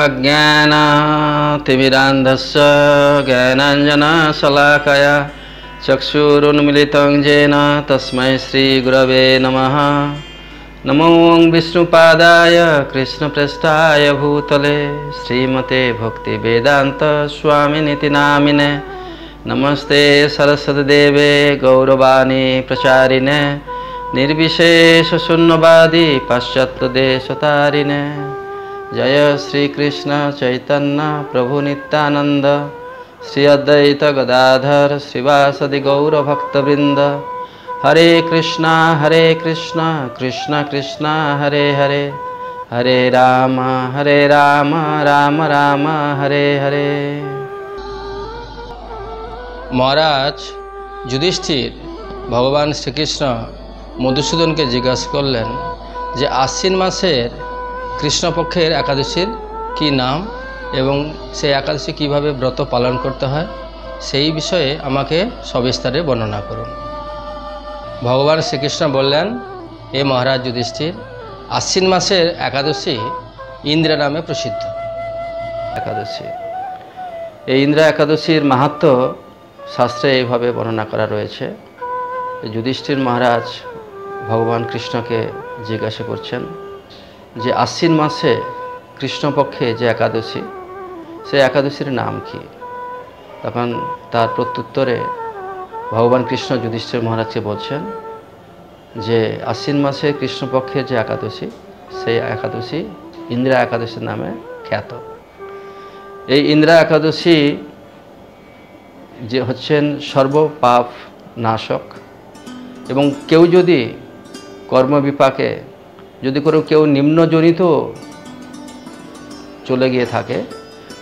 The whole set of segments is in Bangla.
अज्ञानतिमिरान्धस्य ज्ञानाञ्जनशलाकया चक्षुरुन्मिलितं येन तस्मै श्रीगुरवे नमः। नमो विष्णुपादाय कृष्णप्रेष्ठाय भूतले श्रीमते भक्तिवेदान्त स्वामिनिति नामिने। नमस्ते सरस्वतीदेवे गौरवाणी प्रचारिणे निर्विशेषशून्यवादी पाश्चात्यदेशतारिणे। जय श्री कृष्ण चैतन्य प्रभु नित्यानंद श्री अद्वैत गदाधर श्रीवासदि गौर भक्तवृंद। हरे कृष्णा कृष्ण कृष्ण हरे हरे, हरे राम राम राम हरे हरे। महाराज युधिष्ठिर भगवान श्रीकृष्ण मधुसूदन के जिज्ञासा करलें जे आश्विन मासेर कृष्णपक्षेर एकादशीर की नाम एवं से एकादशी किभाबे व्रत पालन करते हैं सेई विषये आमाके सविस्तारे वर्णना करुन। भगवान श्रीकृष्ण बोलें, ए महाराज युधिष्ठिर, आश्विन मासेर एकादशी इंद्र नामे प्रसिद्ध एकादशी। এই ইন্দ্র একাদশীর মাহাত্ম্য শাস্ত্রে এইভাবে বর্ণনা করা রয়েছে। যুধিষ্ঠির মহারাজ ভগবান কৃষ্ণকে জিজ্ঞাসা করছেন যে আশ্বিন মাসে কৃষ্ণপক্ষে যে একাদশী সে একাদশীর নাম কি। তখন তার প্রত্যুত্তরে ভগবান কৃষ্ণ যুধিষ্ঠির মহারাজকে বলছেন যে আশ্বিন মাসে কৃষ্ণপক্ষের যে একাদশী সেই একাদশী ইন্দ্রা একাদশীর নামে খ্যাত। এই ইন্দ্রা একাদশী যে হচ্ছেন সর্বপাপ নাশক এবং কেউ যদি কর্মবিপাকে যদি কেউ নিম্নজনিত চলে গিয়ে থাকে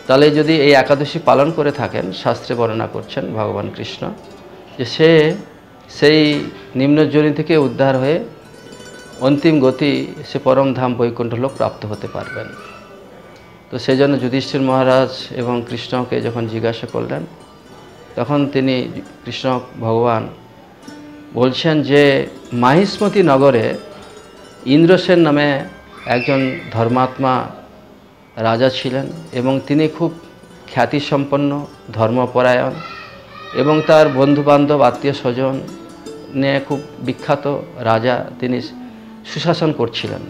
তাহলে যদি এই একাদশী পালন করে থাকেন, শাস্ত্রে বর্ণনা করছেন ভগবান কৃষ্ণ যে সে সেই নিম্নজনি থেকে উদ্ধার হয়ে অন্তিম গতি সে পরম ধাম বৈকুণ্ঠ লোক প্রাপ্ত হতে পারবেন। তো সেই জন্য যুধিষ্ঠির মহারাজ এবং কৃষ্ণকে যখন জিজ্ঞাসা করলেন তখন তিনি কৃষ্ণ ভগবান বলছেন যে মাহিষ্মতি নগরে ইন্দ্রসেন নামে একজন ধর্মাত্মা রাজা ছিলেন এবং তিনি খুব খ্যাতিসম্পন্ন ধর্মপরায়ণ এবং তার বন্ধুবান্ধব আত্মীয় স্বজন নিয়ে খুব বিখ্যাত রাজা। তিনি সুশাসন করছিলেন।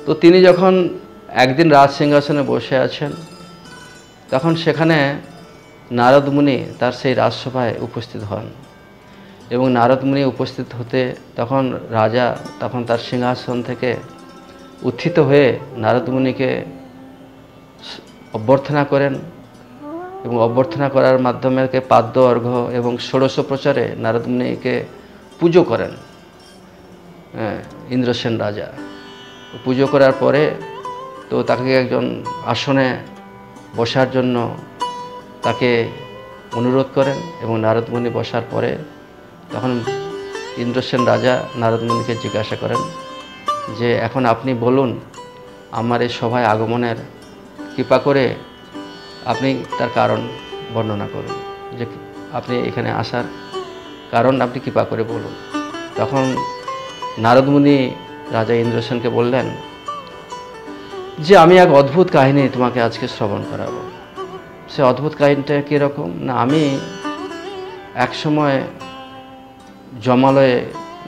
তো তিনি যখন একদিন রাজ সিংহাসনে বসে আছেন তখন সেখানে নারদ মুনি তার সেই রাজসভায় উপস্থিত হন এবং নারদ মুনি উপস্থিত হতে তখন রাজা তখন তার সিংহাসন থেকে উত্থিত হয়ে নারদ মুনিকে অভ্যর্থনা করেন এবং অভ্যর্থনা করার মাধ্যমে পাদ্য অর্ঘ্য এবং ষোড়শ প্রচারে নারদ মুনিকে পুজো করেন ইন্দ্রসেন রাজা। পুজো করার পরে তো তাকে একজন আসনে বসার জন্য তাকে অনুরোধ করেন এবং নারদ মুনি বসার পরে তখন ইন্দ্রসেন রাজা নারদ মুনিকে জিজ্ঞাসা করেন যে এখন আপনি বলুন আমার এই সভায় আগমনের কৃপা করে আপনি তার কারণ বর্ণনা করুন, যে আপনি এখানে আসার কারণ আপনি কৃপা করে বলুন। তখন নারদ মুনি রাজা ইন্দ্রসেনকে বললেন যে আমি এক অদ্ভুত কাহিনী তোমাকে আজকে শ্রবণ করাবো। সে অদ্ভুত কাহিনীটা কীরকম না, আমি এক সময় জমালয়ে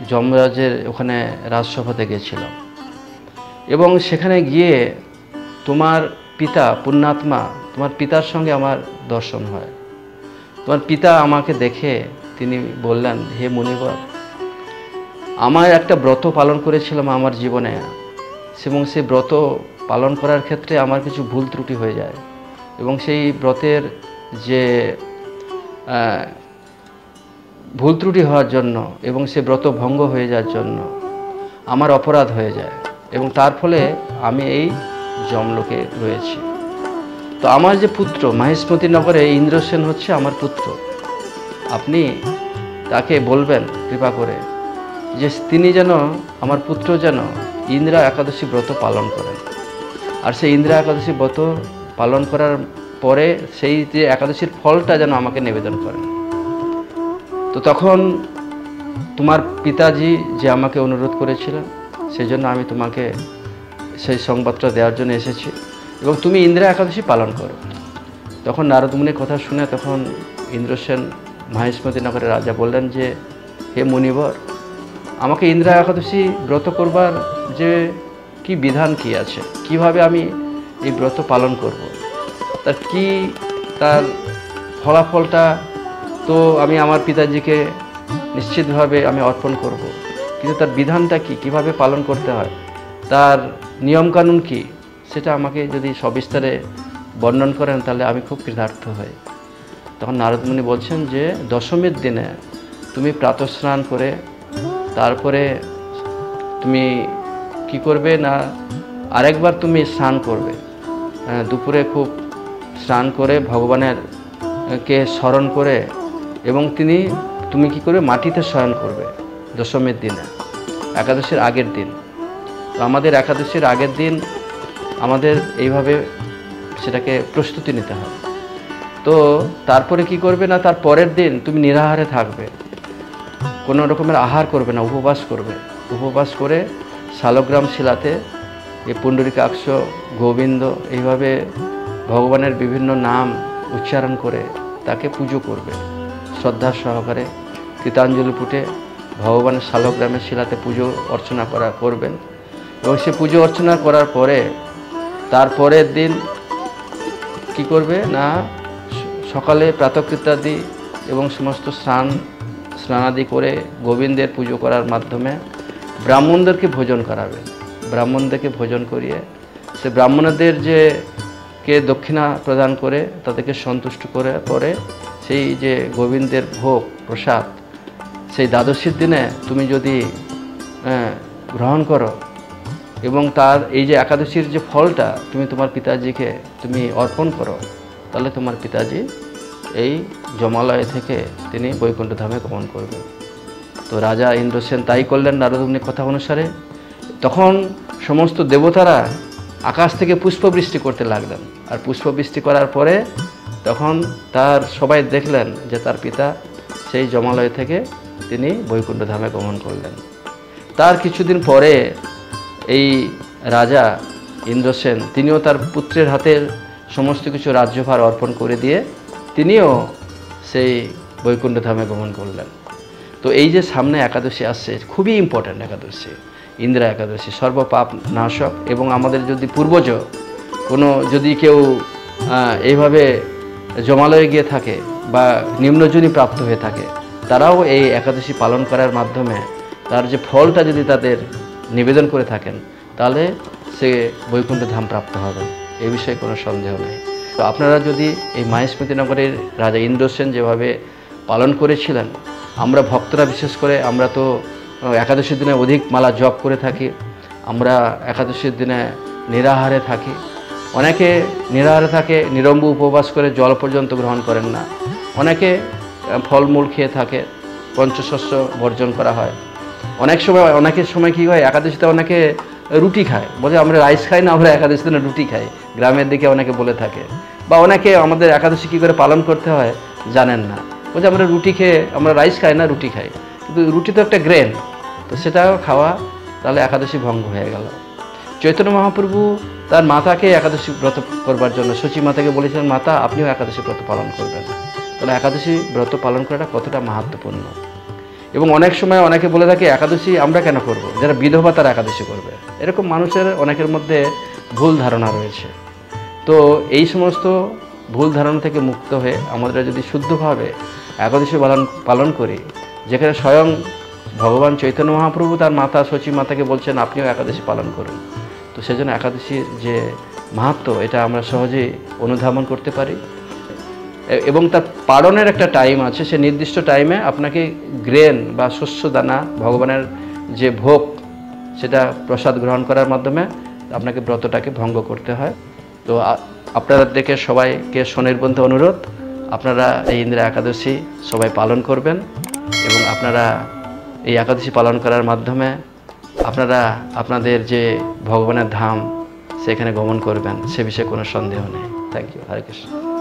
যমরাজের ওখানে রাজসভাতে গেছিলাম এবং সেখানে গিয়ে তোমার পিতা পুণ্যাত্মা তোমার পিতার সঙ্গে আমার দর্শন হয়। তোমার পিতা আমাকে দেখে তিনি বললেন, হে মুনিবর, আমার একটা ব্রত পালন করেছিলাম আমার জীবনে এবং সেই ব্রত পালন করার ক্ষেত্রে আমার কিছু ভুল ত্রুটি হয়ে যায় এবং সেই ব্রতের যে ভুল ত্রুটি হওয়ার জন্য এবং সে ব্রত ভঙ্গ হয়ে যাওয়ার জন্য আমার অপরাধ হয়ে যায় এবং তার ফলে আমি এই যমলোকে রয়েছি। তো আমার যে পুত্র মাহিষ্মতি নগরে ইন্দ্রসেন হচ্ছে আমার পুত্র, আপনি তাকে বলবেন কৃপা করে যে তিনি যেন আমার পুত্র যেন ইন্দ্রা একাদশী ব্রত পালন করেন আর সেই ইন্দ্রা একাদশী ব্রত পালন করার পরে সেই যে একাদশীর ফলটা যেন আমাকে নিবেদন করেন। তো তখন তোমার পিতাজি যে আমাকে অনুরোধ করেছিলেন সেই জন্য আমি তোমাকে সেই সংবাদটা দেওয়ার জন্য এসেছি এবং তুমি ইন্দ্রা একাদশী পালন করো। তখন নারদ মুনির কথা শুনে তখন ইন্দ্রসেন মহেশমতি নগরের রাজা বললেন যে, হে মুনিবর, আমাকে ইন্দ্রা একাদশী ব্রত করবার যে কি বিধান কি আছে, কিভাবে আমি এই ব্রত পালন করব, তার ফলাফলটা তো আমি আমার পিতাজিকে নিশ্চিতভাবে আমি অর্পণ করব, কিন্তু তার বিধানটা কি, কিভাবে পালন করতে হয়, তার নিয়মকানুন কি, সেটা আমাকে যদি সবিস্তারে বর্ণন করেন তাহলে আমি খুব কৃতার্থ হই। তখন নারদ মুনি বলছেন যে দশমীর দিনে তুমি প্রাতঃস্নান করে তারপরে তুমি কি করবে না, আরেকবার তুমি স্নান করবে, দুপুরে খুব স্নান করে ভগবানের কে স্মরণ করে, এবং তুমি কি করবে, মাটিতে শয়ন করবে দশমীর দিনে, একাদশীর আগের দিন। তো আমাদের একাদশীর আগের দিন আমাদের এইভাবে সেটাকে প্রস্তুতি নিতে হয়। তো তারপরে কি করবে না, তার পরের দিন তুমি নিরাহারে থাকবে, কোনো রকমের আহার করবে না, উপবাস করবে। উপবাস করে শালগ্রাম শিলাতে এই পুণ্ডরীকাক্ষ, গোবিন্দ এইভাবে ভগবানের বিভিন্ন নাম উচ্চারণ করে তাকে পুজো করবে শ্রদ্ধা সহকারে, কৃতাঞ্জলি পুটে ভগবানের শালগ্রামের শিলাতে পুজো অর্চনা করবেন। এবং সে পুজো অর্চনা করার পরে তারপরের দিন কি করবে না, সকালে প্রাতঃকৃত্যাদি এবং সমস্ত স্নানাদি করে গোবিন্দের পুজো করার মাধ্যমে ব্রাহ্মণদেরকে ভোজন করাবে। ব্রাহ্মণদেরকে ভোজন করিয়ে সে ব্রাহ্মণদের কে দক্ষিণা প্রদান করে তাদেরকে সন্তুষ্ট করে পরে সেই যে গোবিন্দের ভোগ প্রসাদ সেই দ্বাদশীর দিনে তুমি যদি গ্রহণ করো এবং তার এই যে একাদশীর যে ফলটা তুমি তোমার পিতাজিকে তুমি অর্পণ করো, তাহলে তোমার পিতাজি এই জমালয় থেকে তিনি বৈকুণ্ঠ ধামে গমন করবেন। তো রাজা ইন্দ্রসেন তাই করলেন নারদ মুনির কথা অনুসারে। তখন সমস্ত দেবতারা আকাশ থেকে পুষ্পবৃষ্টি করতে লাগলেন, আর পুষ্পবৃষ্টি করার পরে তখন সবাই দেখলেন যে তার পিতা সেই জমালয় থেকে তিনি বৈকুণ্ঠ ধামে গমন করলেন। তার কিছুদিন পরে এই রাজা ইন্দ্রসেন তিনিও তার পুত্রের হাতের সমস্ত কিছু রাজ্যভার অর্পণ করে দিয়ে তিনিও সেই বৈকুণ্ঠ ধামে গমন করলেন। তো এই যে সামনে একাদশী আসছে, খুবই ইম্পর্ট্যান্ট একাদশী, ইন্দ্রা একাদশী, সর্বপাপ নাশক। এবং আমাদের যদি পূর্বজ যদি কেউ এইভাবে জমালয়ে গিয়ে থাকে বা নিম্নজনী প্রাপ্ত হয়ে থাকে, তারাও এই একাদশী পালন করার মাধ্যমে তার যে ফলটা যদি তাদের নিবেদন করে থাকেন, তাহলে সে বৈকুণ্ঠ ধাম প্রাপ্ত হবেন, এই বিষয়ে কোনো সন্দেহ নেই। তো আপনারা যদি এই মহেশমতি নগরের রাজা ইন্দ্রসেন যেভাবে পালন করেছিলেন, আমরা ভক্তরা বিশেষ করে আমরা তো একাদশীর দিনে অধিক মালা জপ করে থাকি, আমরা একাদশীর দিনে নিরাহারে থাকি, অনেকে নিরাহারে থাকে, নিরম্ব উপবাস করে জল পর্যন্ত গ্রহণ করেন না, অনেকে ফলমূল খেয়ে থাকে, পঞ্চশস্য বর্জন করা হয়। অনেকের সময় কী হয়, একাদশীতে অনেকে রুটি খায়, বলে আমরা রাইস খাই না, আমরা একাদশী দিনে রুটি খাই, গ্রামের দিকে অনেকে বলে থাকে। বা অনেকে আমাদের একাদশী কী করে পালন করতে হয় জানেন না, বলছে আমরা রুটি খেয়ে, আমরা রাইস খাই না, রুটি খাই, কিন্তু রুটি তো একটা গ্রেন, তো সেটাও খাওয়া, তাহলে একাদশী ভঙ্গ হয়ে গেল। চৈতন্য মহাপ্রভু তার মাতাকে একাদশী ব্রত করবার জন্য সচী মাতাকে বলেছিলেন, মাতা আপনিও একাদশী ব্রত পালন করবেন। তাহলে একাদশী ব্রত পালন করাটা কতটা মাহাত্ম্যপূর্ণ। এবং অনেক সময় অনেকে বলে থাকে একাদশী আমরা কেন করব, যারা বিধবা তারা একাদশী করবে, এরকম মানুষের অনেকের মধ্যে ভুল ধারণা রয়েছে। তো এই সমস্ত ভুল ধারণা থেকে মুক্ত হয়ে আমরা যদি শুদ্ধভাবে একাদশী পালন করি, যেখানে স্বয়ং ভগবান চৈতন্য মহাপ্রভু তার মাতা সচী মাতাকে বলছেন আপনিও একাদশী পালন করুন, তো সেজন্য একাদশীর যে মাহাত্ম্য এটা আমরা সহজেই অনুধাবন করতে পারি। এবং তার পালনের একটা টাইম আছে, সে নির্দিষ্ট টাইমে আপনাকে গ্রেন বা শস্য দানা ভগবানের যে ভোগ সেটা প্রসাদ গ্রহণ করার মাধ্যমে আপনাকে ব্রতটাকে ভঙ্গ করতে হয়। তো আপনারা দেখে সবাইকে স্বনির্বন্ধ অনুরোধ, আপনারা এই ইন্দ্রা একাদশী সবাই পালন করবেন এবং আপনারা এই একাদশী পালন করার মাধ্যমে আপনারা আপনাদের যে ভগবানের ধাম সেখানে গমন করবেন, সে বিষয়ে কোনো সন্দেহ নেই। Thank you. হরে কৃষ্ণ।